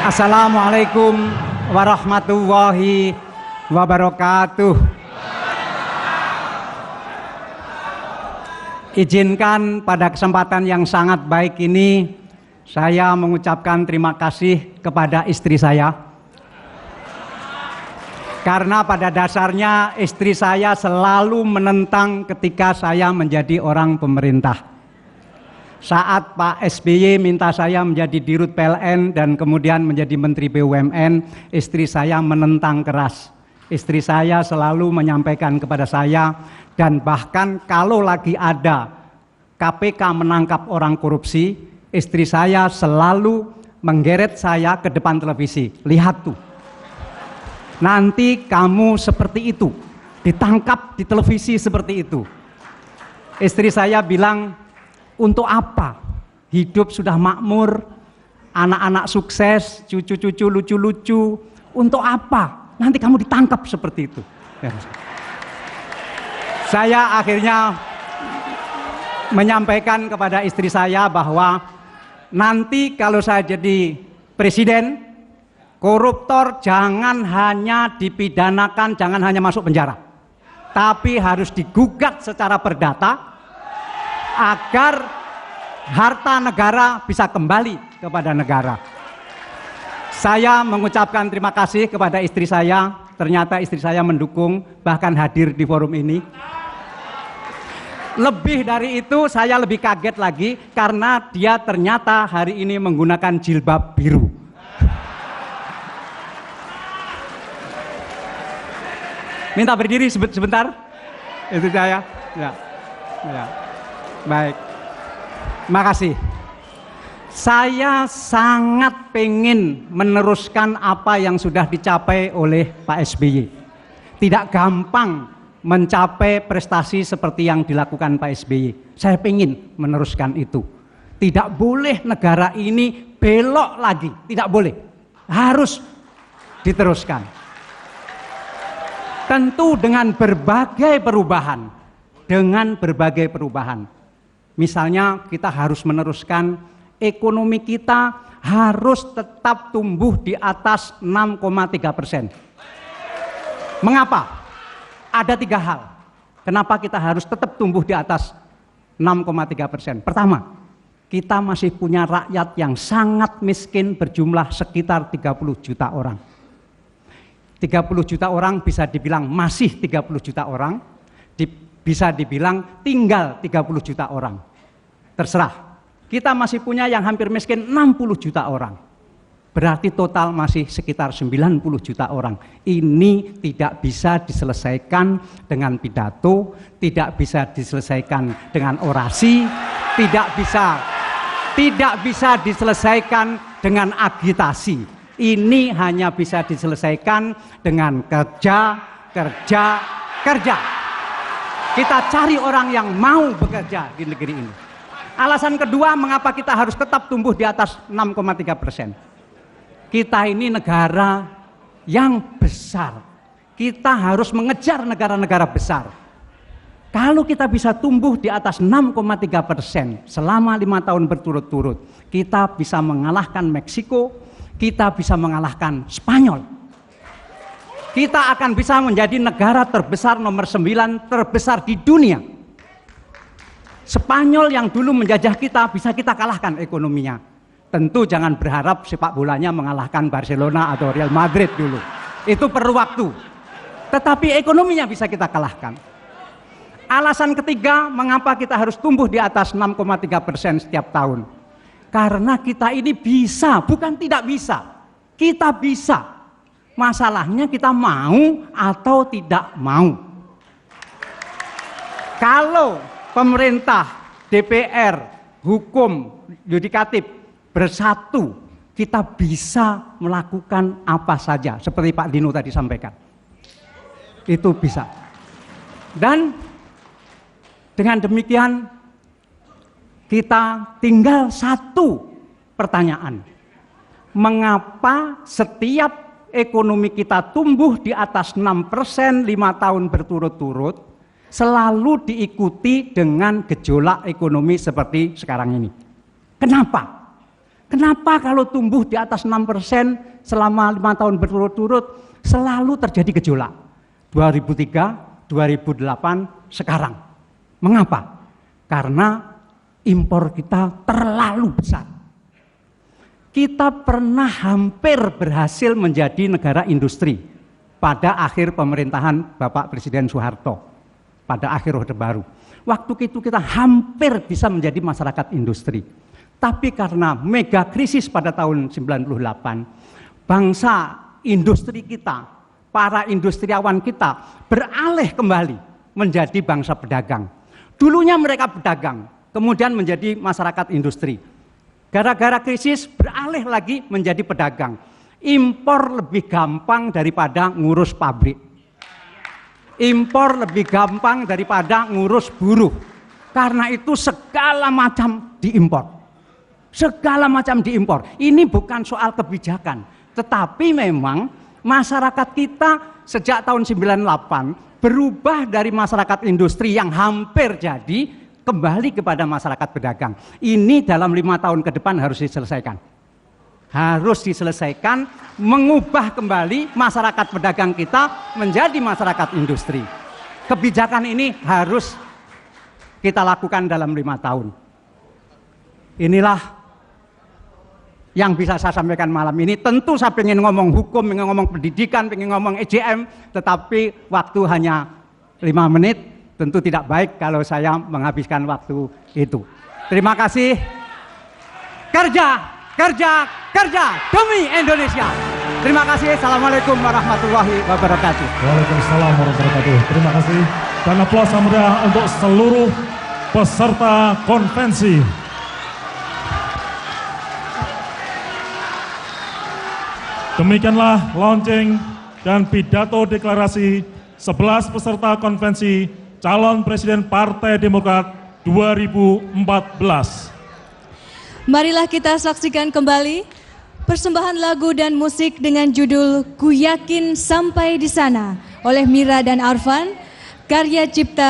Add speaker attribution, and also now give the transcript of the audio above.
Speaker 1: Assalamualaikum warahmatullahi wabarakatuh. Izinkan pada kesempatan yang sangat baik ini saya mengucapkan terima kasih kepada istri saya. Karena pada dasarnya istri saya selalu menentang ketika saya menjadi orang pemerintah. Saat Pak SBY minta saya menjadi Dirut PLN dan kemudian menjadi Menteri BUMN, istri saya menentang keras. Istri saya selalu menyampaikan kepada saya, dan bahkan kalau lagi ada KPK menangkap orang korupsi, istri saya selalu menggeret saya ke depan televisi. Lihat tuh, nanti kamu seperti itu, ditangkap di televisi seperti itu. Istri saya bilang, untuk apa? Hidup sudah makmur, anak-anak sukses, cucu-cucu lucu-lucu. Untuk apa? Nanti kamu ditangkap seperti itu. Saya akhirnya menyampaikan kepada istri saya bahwa nanti kalau saya jadi presiden, koruptor jangan hanya dipidanakan, jangan hanya masuk penjara, tapi harus digugat secara perdata agar harta negara bisa kembali kepada negara. Saya mengucapkan terima kasih kepada istri saya. Ternyata istri saya mendukung, bahkan hadir di forum ini. Lebih dari itu, saya lebih kaget lagi karena dia ternyata hari ini menggunakan jilbab biru. Minta berdiri sebentar. Itu saya. Ya. Baik, makasih. Saya sangat pengen meneruskan apa yang sudah dicapai oleh Pak SBY. Tidak gampang mencapai prestasi seperti yang dilakukan Pak SBY. Saya pengen meneruskan itu. Tidak boleh negara ini belok lagi, tidak boleh. Harus diteruskan. Tentu dengan berbagai perubahan. Misalnya kita harus meneruskan ekonomi kita harus tetap tumbuh di atas 6,3%. Mengapa? Ada 3 hal. Kenapa kita harus tetap tumbuh di atas 6,3%? Pertama, kita masih punya rakyat yang sangat miskin berjumlah sekitar 30 juta orang. 30 juta orang bisa dibilang masih 30 juta orang, bisa dibilang tinggal 30 juta orang. Terserah. Kita masih punya yang hampir miskin 60 juta orang. Berarti total masih sekitar 90 juta orang. Ini tidak bisa diselesaikan dengan pidato, tidak bisa diselesaikan dengan orasi, tidak bisa diselesaikan dengan agitasi. Ini hanya bisa diselesaikan dengan kerja. Kita cari orang yang mau bekerja di negeri ini. Alasan kedua, mengapa kita harus tetap tumbuh di atas 6,3%. Kita ini negara yang besar. Kita harus mengejar negara-negara besar. Kalau kita bisa tumbuh di atas 6,3% selama 5 tahun berturut-turut, kita bisa mengalahkan Meksiko, kita bisa mengalahkan Spanyol. Kita akan bisa menjadi negara terbesar nomor 9 terbesar di dunia. Spanyol yang dulu menjajah kita bisa kita kalahkan ekonominya. Tentu jangan berharap sepak bolanya mengalahkan Barcelona atau Real Madrid dulu. Itu perlu waktu. Tetapi ekonominya bisa kita kalahkan. Alasan ketiga, mengapa kita harus tumbuh di atas 6,3% setiap tahun. Karena kita ini bisa, bukan tidak bisa. Kita bisa. Masalahnya kita mau atau tidak mau. Kalau pemerintah, DPR, hukum, yudikatif bersatu, kita bisa melakukan apa saja. Seperti Pak Dino tadi sampaikan. Itu bisa. Dan dengan demikian kita tinggal satu pertanyaan. Mengapa setiap ekonomi kita tumbuh di atas 6% 5 tahun berturut-turut, selalu diikuti dengan gejolak ekonomi seperti sekarang ini? Kenapa? Kenapa kalau tumbuh di atas 6% selama 5 tahun berturut-turut selalu terjadi gejolak? 2003, 2008, sekarang. Mengapa? Karena impor kita terlalu besar. Kita pernah hampir berhasil menjadi negara industri pada akhir pemerintahan Bapak Presiden Soeharto, pada akhir Orde Baru. Waktu itu kita hampir bisa menjadi masyarakat industri. Tapi karena mega krisis pada tahun 98, bangsa industri kita, para industriawan kita beralih kembali menjadi bangsa pedagang. Dulunya mereka pedagang, kemudian menjadi masyarakat industri. Gara-gara krisis beralih lagi menjadi pedagang. Impor lebih gampang daripada ngurus pabrik. Impor lebih gampang daripada ngurus buruh. Karena itu segala macam diimpor. Segala macam diimpor. Ini bukan soal kebijakan, tetapi memang masyarakat kita sejak tahun 98 berubah dari masyarakat industri yang hampir jadi kembali kepada masyarakat pedagang. Ini dalam 5 tahun ke depan harus diselesaikan. Harus diselesaikan, mengubah kembali masyarakat pedagang kita menjadi masyarakat industri. Kebijakan ini harus kita lakukan dalam 5 tahun. Inilah yang bisa saya sampaikan malam ini. Tentu saya ingin ngomong hukum, ingin ngomong pendidikan, ingin ngomong EJM, tetapi waktu hanya 5 menit, tentu tidak baik kalau saya menghabiskan waktu itu. Terima kasih. Kerja, kerja, kerja demi Indonesia. Terima kasih. Assalamualaikum warahmatullahi wabarakatuh.
Speaker 2: Waalaikumsalam warahmatullahi wabarakatuh. Terima kasih. Dan aplaus yang meriah untuk seluruh peserta konvensi. Demikianlah launching dan pidato deklarasi 11 peserta konvensi calon presiden Partai Demokrat 2014.
Speaker 3: Marilah kita saksikan kembali persembahan lagu dan musik dengan judul Ku Yakin Sampai di Sana oleh Mira dan Arfan, karya cipta